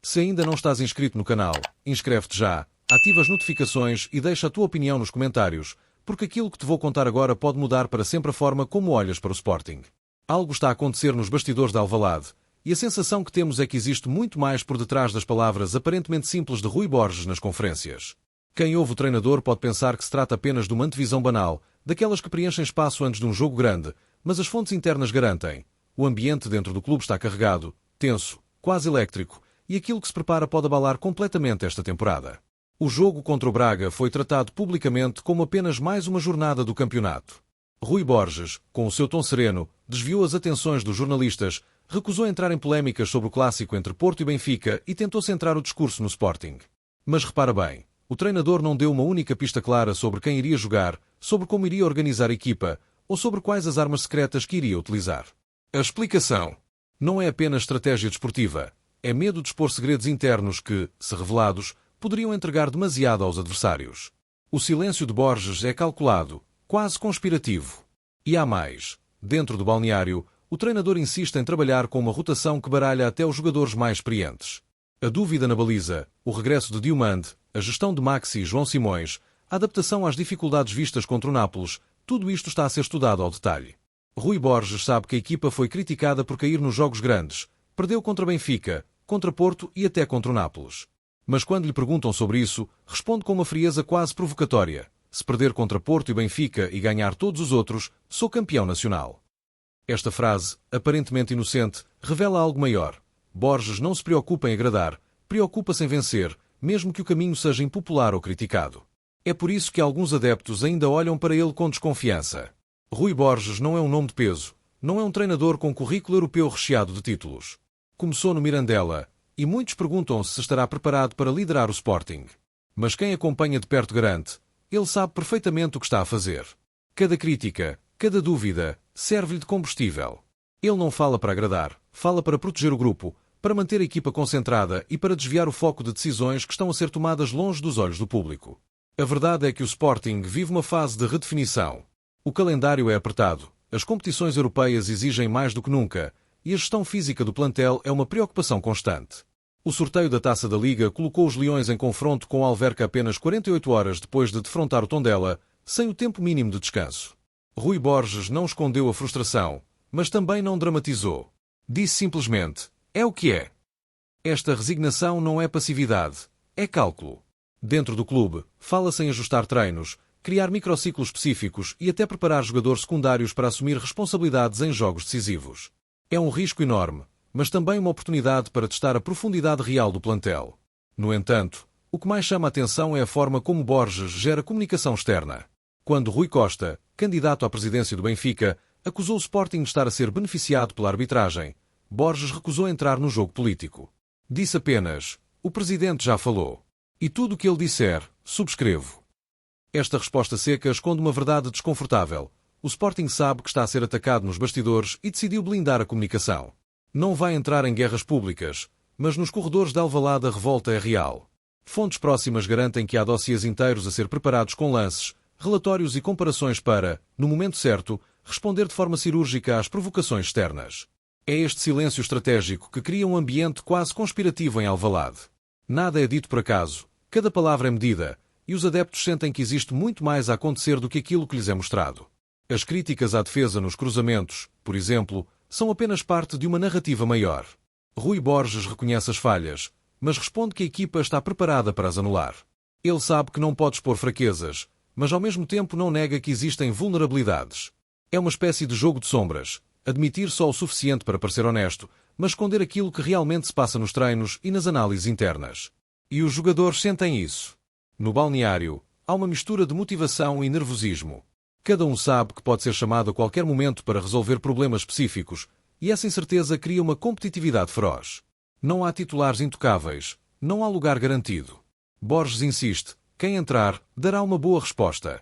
Se ainda não estás inscrito no canal, inscreve-te já, ativa as notificações e deixa a tua opinião nos comentários, porque aquilo que te vou contar agora pode mudar para sempre a forma como olhas para o Sporting. Algo está a acontecer nos bastidores de Alvalade, e a sensação que temos é que existe muito mais por detrás das palavras aparentemente simples de Rui Borges nas conferências. Quem ouve o treinador pode pensar que se trata apenas de uma antevisão banal, daquelas que preenchem espaço antes de um jogo grande, mas as fontes internas garantem. O ambiente dentro do clube está carregado, tenso, quase elétrico, e aquilo que se prepara pode abalar completamente esta temporada. O jogo contra o Braga foi tratado publicamente como apenas mais uma jornada do campeonato. Rui Borges, com o seu tom sereno, desviou as atenções dos jornalistas, recusou entrar em polémicas sobre o clássico entre Porto e Benfica e tentou centrar o discurso no Sporting. Mas repara bem, o treinador não deu uma única pista clara sobre quem iria jogar, sobre como iria organizar a equipa, ou sobre quais as armas secretas que iria utilizar. A explicação não é apenas estratégia desportiva, é medo de expor segredos internos que, se revelados, poderiam entregar demasiado aos adversários. O silêncio de Borges é calculado, quase conspirativo. E há mais. Dentro do balneário, o treinador insiste em trabalhar com uma rotação que baralha até os jogadores mais experientes. A dúvida na baliza, o regresso de Diomande, a gestão de Maxi e João Simões, a adaptação às dificuldades vistas contra o Nápoles, tudo isto está a ser estudado ao detalhe. Rui Borges sabe que a equipa foi criticada por cair nos jogos grandes, perdeu contra Benfica, contra Porto e até contra o Nápoles. Mas quando lhe perguntam sobre isso, responde com uma frieza quase provocatória. Se perder contra Porto e Benfica e ganhar todos os outros, sou campeão nacional. Esta frase, aparentemente inocente, revela algo maior. Borges não se preocupa em agradar, preocupa-se em vencer, mesmo que o caminho seja impopular ou criticado. É por isso que alguns adeptos ainda olham para ele com desconfiança. Rui Borges não é um nome de peso, não é um treinador com currículo europeu recheado de títulos. Começou no Mirandela, e muitos perguntam-se se estará preparado para liderar o Sporting. Mas quem acompanha de perto garante, ele sabe perfeitamente o que está a fazer. Cada crítica, cada dúvida, serve-lhe de combustível. Ele não fala para agradar, fala para proteger o grupo, para manter a equipa concentrada e para desviar o foco de decisões que estão a ser tomadas longe dos olhos do público. A verdade é que o Sporting vive uma fase de redefinição. O calendário é apertado, as competições europeias exigem mais do que nunca, e a gestão física do plantel é uma preocupação constante. O sorteio da Taça da Liga colocou os Leões em confronto com o Alverca apenas 48 horas depois de defrontar o Tondela, sem o tempo mínimo de descanso. Rui Borges não escondeu a frustração, mas também não dramatizou. Disse simplesmente, é o que é. Esta resignação não é passividade, é cálculo. Dentro do clube, fala-se em ajustar treinos, criar microciclos específicos e até preparar jogadores secundários para assumir responsabilidades em jogos decisivos. É um risco enorme, mas também uma oportunidade para testar a profundidade real do plantel. No entanto, o que mais chama a atenção é a forma como Borges gera comunicação externa. Quando Rui Costa, candidato à presidência do Benfica, acusou o Sporting de estar a ser beneficiado pela arbitragem, Borges recusou entrar no jogo político. Disse apenas, o presidente já falou. E tudo o que ele disser, subscrevo. Esta resposta seca esconde uma verdade desconfortável. O Sporting sabe que está a ser atacado nos bastidores e decidiu blindar a comunicação. Não vai entrar em guerras públicas, mas nos corredores de Alvalade a revolta é real. Fontes próximas garantem que há dossiês inteiros a ser preparados com lances, relatórios e comparações para, no momento certo, responder de forma cirúrgica às provocações externas. É este silêncio estratégico que cria um ambiente quase conspirativo em Alvalade. Nada é dito por acaso, cada palavra é medida, e os adeptos sentem que existe muito mais a acontecer do que aquilo que lhes é mostrado. As críticas à defesa nos cruzamentos, por exemplo, são apenas parte de uma narrativa maior. Rui Borges reconhece as falhas, mas responde que a equipa está preparada para as anular. Ele sabe que não pode expor fraquezas, mas ao mesmo tempo não nega que existem vulnerabilidades. É uma espécie de jogo de sombras, admitir só o suficiente para parecer honesto, mas esconder aquilo que realmente se passa nos treinos e nas análises internas. E os jogadores sentem isso. No balneário, há uma mistura de motivação e nervosismo. Cada um sabe que pode ser chamado a qualquer momento para resolver problemas específicos, e essa incerteza cria uma competitividade feroz. Não há titulares intocáveis, não há lugar garantido. Borges insiste, quem entrar, dará uma boa resposta.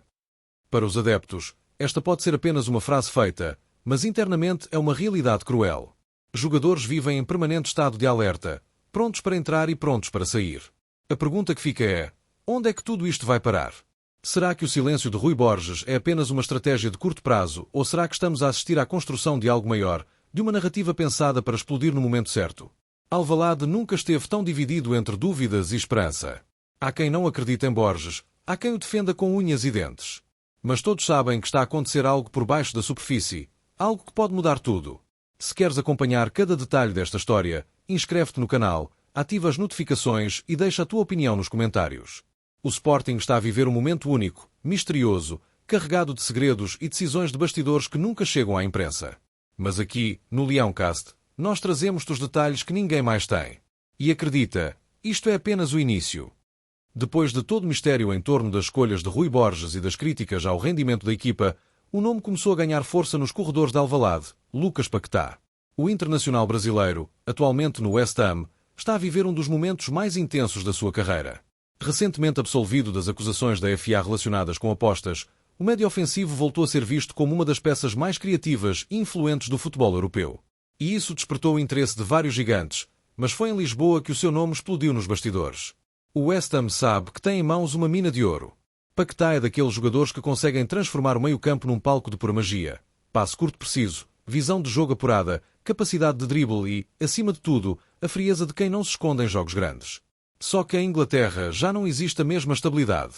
Para os adeptos, esta pode ser apenas uma frase feita, mas internamente é uma realidade cruel. Jogadores vivem em permanente estado de alerta, prontos para entrar e prontos para sair. A pergunta que fica é, onde é que tudo isto vai parar? Será que o silêncio de Rui Borges é apenas uma estratégia de curto prazo ou será que estamos a assistir à construção de algo maior, de uma narrativa pensada para explodir no momento certo? Alvalade nunca esteve tão dividido entre dúvidas e esperança. Há quem não acredite em Borges, há quem o defenda com unhas e dentes. Mas todos sabem que está a acontecer algo por baixo da superfície, algo que pode mudar tudo. Se queres acompanhar cada detalhe desta história, inscreve-te no canal, ativa as notificações e deixa a tua opinião nos comentários. O Sporting está a viver um momento único, misterioso, carregado de segredos e decisões de bastidores que nunca chegam à imprensa. Mas aqui, no Leãocast, nós trazemos-te os detalhes que ninguém mais tem. E acredita, isto é apenas o início. Depois de todo o mistério em torno das escolhas de Rui Borges e das críticas ao rendimento da equipa, o nome começou a ganhar força nos corredores de Alvalade, Lucas Paquetá. O internacional brasileiro, atualmente no West Ham, está a viver um dos momentos mais intensos da sua carreira. Recentemente absolvido das acusações da FA relacionadas com apostas, o médio ofensivo voltou a ser visto como uma das peças mais criativas e influentes do futebol europeu. E isso despertou o interesse de vários gigantes, mas foi em Lisboa que o seu nome explodiu nos bastidores. O West Ham sabe que tem em mãos uma mina de ouro. Paquetá é daqueles jogadores que conseguem transformar o meio-campo num palco de pura magia. Passe curto preciso, visão de jogo apurada, capacidade de drible e, acima de tudo, a frieza de quem não se esconde em jogos grandes. Só que em Inglaterra já não existe a mesma estabilidade.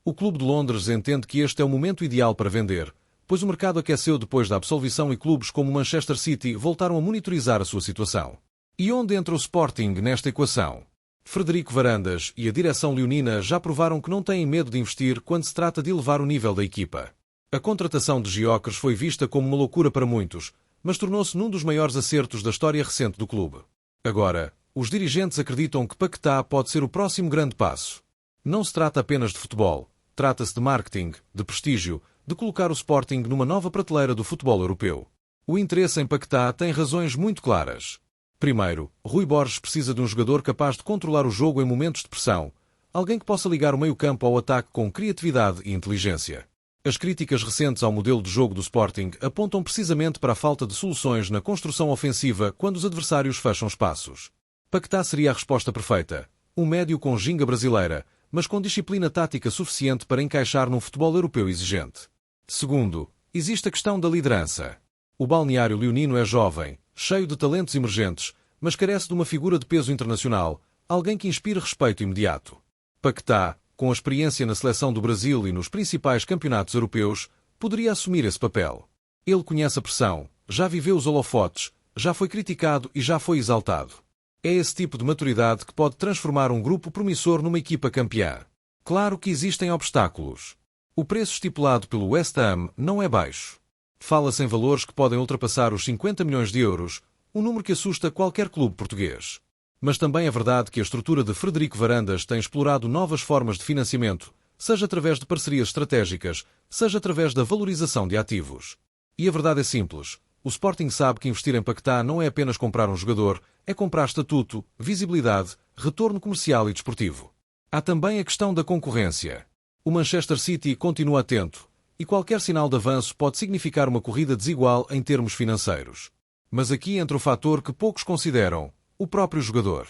O Clube de Londres entende que este é o momento ideal para vender, pois o mercado aqueceu depois da absolvição e clubes como o Manchester City voltaram a monitorizar a sua situação. E onde entra o Sporting nesta equação? Frederico Varandas e a direção leonina já provaram que não têm medo de investir quando se trata de elevar o nível da equipa. A contratação de Gyökeres foi vista como uma loucura para muitos, mas tornou-se num dos maiores acertos da história recente do clube. Agora, os dirigentes acreditam que Paquetá pode ser o próximo grande passo. Não se trata apenas de futebol, trata-se de marketing, de prestígio, de colocar o Sporting numa nova prateleira do futebol europeu. O interesse em Paquetá tem razões muito claras. Primeiro, Rui Borges precisa de um jogador capaz de controlar o jogo em momentos de pressão, alguém que possa ligar o meio-campo ao ataque com criatividade e inteligência. As críticas recentes ao modelo de jogo do Sporting apontam precisamente para a falta de soluções na construção ofensiva quando os adversários fecham espaços. Paquetá seria a resposta perfeita, um médio com ginga brasileira, mas com disciplina tática suficiente para encaixar num futebol europeu exigente. Segundo, existe a questão da liderança. O balneário leonino é jovem, cheio de talentos emergentes, mas carece de uma figura de peso internacional, alguém que inspire respeito imediato. Paquetá, com a experiência na seleção do Brasil e nos principais campeonatos europeus, poderia assumir esse papel. Ele conhece a pressão, já viveu os holofotes, já foi criticado e já foi exaltado. É esse tipo de maturidade que pode transformar um grupo promissor numa equipa campeã. Claro que existem obstáculos. O preço estipulado pelo West Ham não é baixo. Fala-se em valores que podem ultrapassar os 50 milhões de euros, um número que assusta qualquer clube português. Mas também é verdade que a estrutura de Frederico Varandas tem explorado novas formas de financiamento, seja através de parcerias estratégicas, seja através da valorização de ativos. E a verdade é simples. O Sporting sabe que investir em Paquetá não é apenas comprar um jogador, é comprar estatuto, visibilidade, retorno comercial e desportivo. Há também a questão da concorrência. O Manchester City continua atento, e qualquer sinal de avanço pode significar uma corrida desigual em termos financeiros. Mas aqui entra o fator que poucos consideram, o próprio jogador.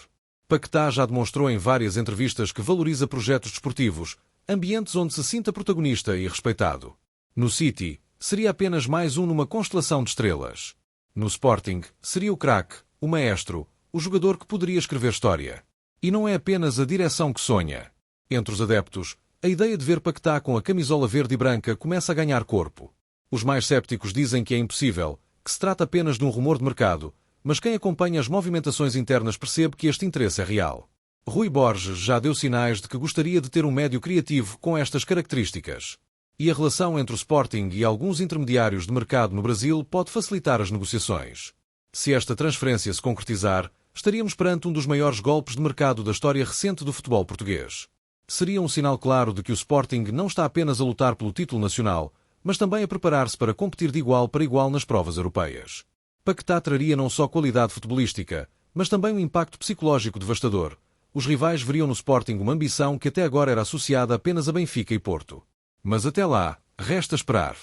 Paquetá já demonstrou em várias entrevistas que valoriza projetos desportivos, ambientes onde se sinta protagonista e respeitado. No City, seria apenas mais um numa constelação de estrelas. No Sporting, seria o craque, o maestro, o jogador que poderia escrever história. E não é apenas a direção que sonha. Entre os adeptos, a ideia de ver Paquetá com a camisola verde e branca começa a ganhar corpo. Os mais cépticos dizem que é impossível, que se trata apenas de um rumor de mercado, mas quem acompanha as movimentações internas percebe que este interesse é real. Rui Borges já deu sinais de que gostaria de ter um médio criativo com estas características. E a relação entre o Sporting e alguns intermediários de mercado no Brasil pode facilitar as negociações. Se esta transferência se concretizar, estaríamos perante um dos maiores golpes de mercado da história recente do futebol português. Seria um sinal claro de que o Sporting não está apenas a lutar pelo título nacional, mas também a preparar-se para competir de igual para igual nas provas europeias. Paquetá traria não só qualidade futebolística, mas também um impacto psicológico devastador. Os rivais veriam no Sporting uma ambição que até agora era associada apenas a Benfica e Porto. Mas até lá, resta esperar.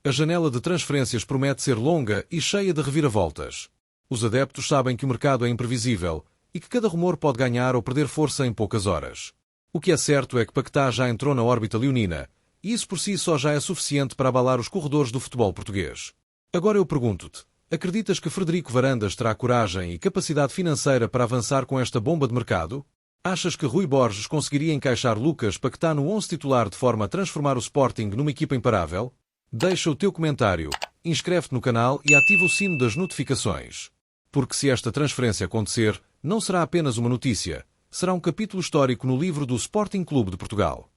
A janela de transferências promete ser longa e cheia de reviravoltas. Os adeptos sabem que o mercado é imprevisível e que cada rumor pode ganhar ou perder força em poucas horas. O que é certo é que Paquetá já entrou na órbita leonina, e isso por si só já é suficiente para abalar os corredores do futebol português. Agora eu pergunto-te, Acreditas que Frederico Varandas terá coragem e capacidade financeira para avançar com esta bomba de mercado? Achas que Rui Borges conseguiria encaixar Lucas Paquetá no 11 titular de forma a transformar o Sporting numa equipa imparável? Deixa o teu comentário, inscreve-te no canal e ativa o sino das notificações. Porque se esta transferência acontecer, não será apenas uma notícia, será um capítulo histórico no livro do Sporting Clube de Portugal.